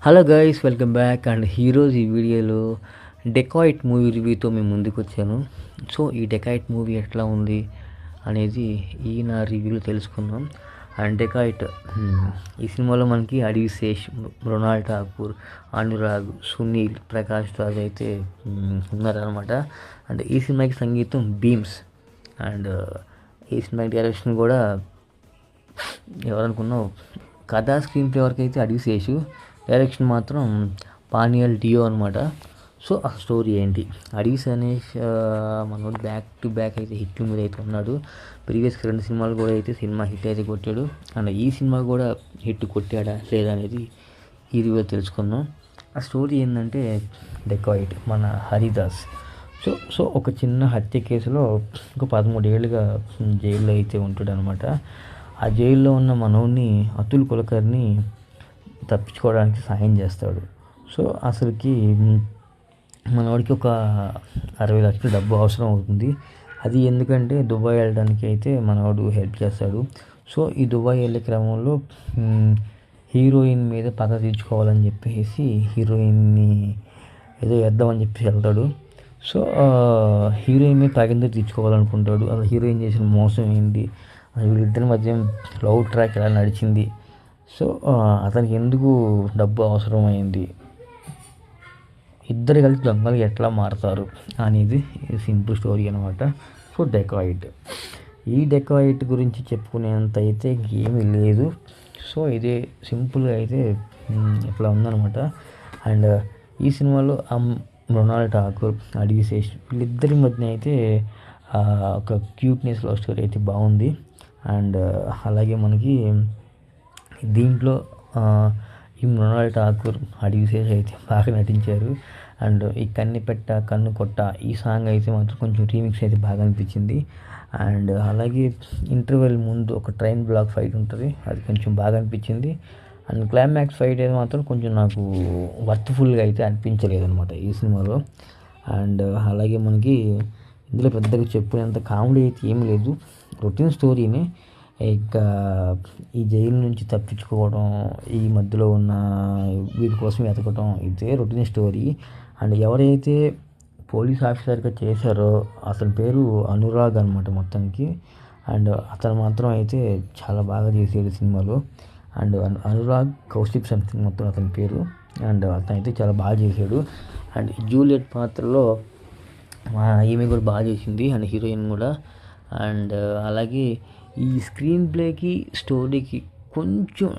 Hello guys, welcome back. And heroes ఈ వీడియోలో dacoit movie రివ్యూతో మేము ముందుకు వచ్చాను. సో ఈ డెకాయిట్ మూవీ ఎట్లా ఉంది అనేది నా రివ్యూలో తెలుసుకుందాం. అండ్ డెకాయిట్ ఈ సినిమాలో మనకి అడవి శేష్, మృణాల్ ఠాకూర్, అనురాగ్, సునీల్, ప్రకాష్ రాజ్ అయితే ఉన్నారనమాట. అండ్ ఈ సినిమాకి సంగీతం బీమ్స్. అండ్ ఈ సినిమాకి డైరెక్షన్ కూడా ఎవరనుకున్నావు, కథా స్క్రీన్ ప్లే వరకు అయితే అడవి శేషు, డైరెక్షన్ మాత్రం పానియల్ డియో అనమాట. సో ఆ స్టోరీ ఏంటి? అడవి అనేష్ మనోడు బ్యాక్ టు బ్యాక్ అయితే హిట్ మీద అయితే ఉన్నాడు. ప్రీవియస్ 2 సినిమాలు కూడా అయితే సినిమా హిట్ అయితే కొట్టాడు. అండ్ ఈ సినిమా కూడా హిట్ కొట్టాడా లేదా అనేది ఈ రివ్యూ తెలుసుకుందాం. ఆ స్టోరీ ఏంటంటే, డెకాయిట్ మన హరిదాస్ సో ఒక చిన్న హత్య కేసులో ఒక 13 ఏళ్ళుగా జైల్లో అయితే ఉంటాడు అనమాట. ఆ జైల్లో ఉన్న మనోడిని, అతుల్ కులకర్ని తప్పించుకోవడానికి సహాయం చేస్తాడు. సో అసలుకి మనవాడికి ఒక 60 లక్షల డబ్బు అవసరం అవుతుంది. అది ఎందుకంటే దుబాయ్ వెళ్ళడానికి అయితే మనవాడు హెల్ప్ చేస్తాడు. సో ఈ దుబాయ్ వెళ్ళే క్రమంలో హీరోయిన్ మీద పగ తీర్చుకోవాలని చెప్పేసి హీరోయిన్ని ఏదో వేద్దామని చెప్పేసి వెళ్తాడు. సో హీరోయిన్ మీద పగ ఎందుకు తీర్చుకోవాలనుకుంటాడు, అసలు హీరోయిన్ చేసిన మోసం ఏంటి, వీళ్ళిద్దరి మధ్య లవ్ ట్రాక్ ఎలా నడిచింది, సో అతనికి ఎందుకు డబ్బు అవసరమైంది, ఇద్దరు కలిసి దొంగలు ఎట్లా మారుతారు అనేది సింపుల్ స్టోరీ అనమాట. సో ఈ డెకాయిట్ గురించి చెప్పుకునేంత అయితే ఏమీ లేదు. సో ఇదే సింపుల్గా అయితే ఇట్లా ఉందనమాట. అండ్ ఈ సినిమాలో మృణాల్ ఠాకూర్, అడవి శేష్ వీళ్ళిద్దరి మధ్య అయితే ఒక క్యూట్నెస్ లవ్ స్టోరీ అయితే బాగుంది. అండ్ అలాగే మనకి దీంట్లో ఈ మృణాల్ ఠాకూర్, అడవి శేష్ అయితే బాగా నటించారు. అండ్ ఈ కన్నెపెట్ట కన్ను కొట్ట ఈ సాంగ్ అయితే మాత్రం కొంచెం రీమిక్స్ అయితే బాగా అనిపించింది. అండ్ అలాగే ఇంటర్వెల్ ముందు ఒక ట్రైన్ బ్లాక్ ఫైట్ ఉంటుంది, అది కొంచెం బాగా అనిపించింది. అండ్ క్లైమాక్స్ ఫైట్ అయితే మాత్రం కొంచెం నాకు వర్త్ఫుల్గా అయితే అనిపించలేదు అనమాట ఈ సినిమాలో. అండ్ అలాగే మనకి ఇందులో పెద్దగా చెప్పుకునేంత కామెడీ అయితే ఏం లేదు, రొటీన్ స్టోరీనే. ఇంకా ఈ జైలు నుంచి తప్పించుకోవడం, ఈ మధ్యలో ఉన్న వీటి కోసం వెతకడం, ఇదే రొటీన్ స్టోరీ. అండ్ ఎవరైతే పోలీస్ ఆఫీసర్గా చేశారో అతని పేరు అనురాగ్ అనమాట మొత్తానికి. అండ్ అతను మాత్రం అయితే చాలా బాగా చేసాడు సినిమాలో. అండ్ అనురాగ్ కౌశిక్ సంథింగ్ మొత్తం అతని పేరు. అండ్ అతను అయితే చాలా బాగా చేశాడు. అండ్ జూలియట్ పాత్రలో ఈమె కూడా బాగా చేసింది, అండ్ హీరోయిన్ కూడా. అండ్ అలాగే ఈ స్క్రీన్ ప్లేకి, స్టోరీకి కొంచెం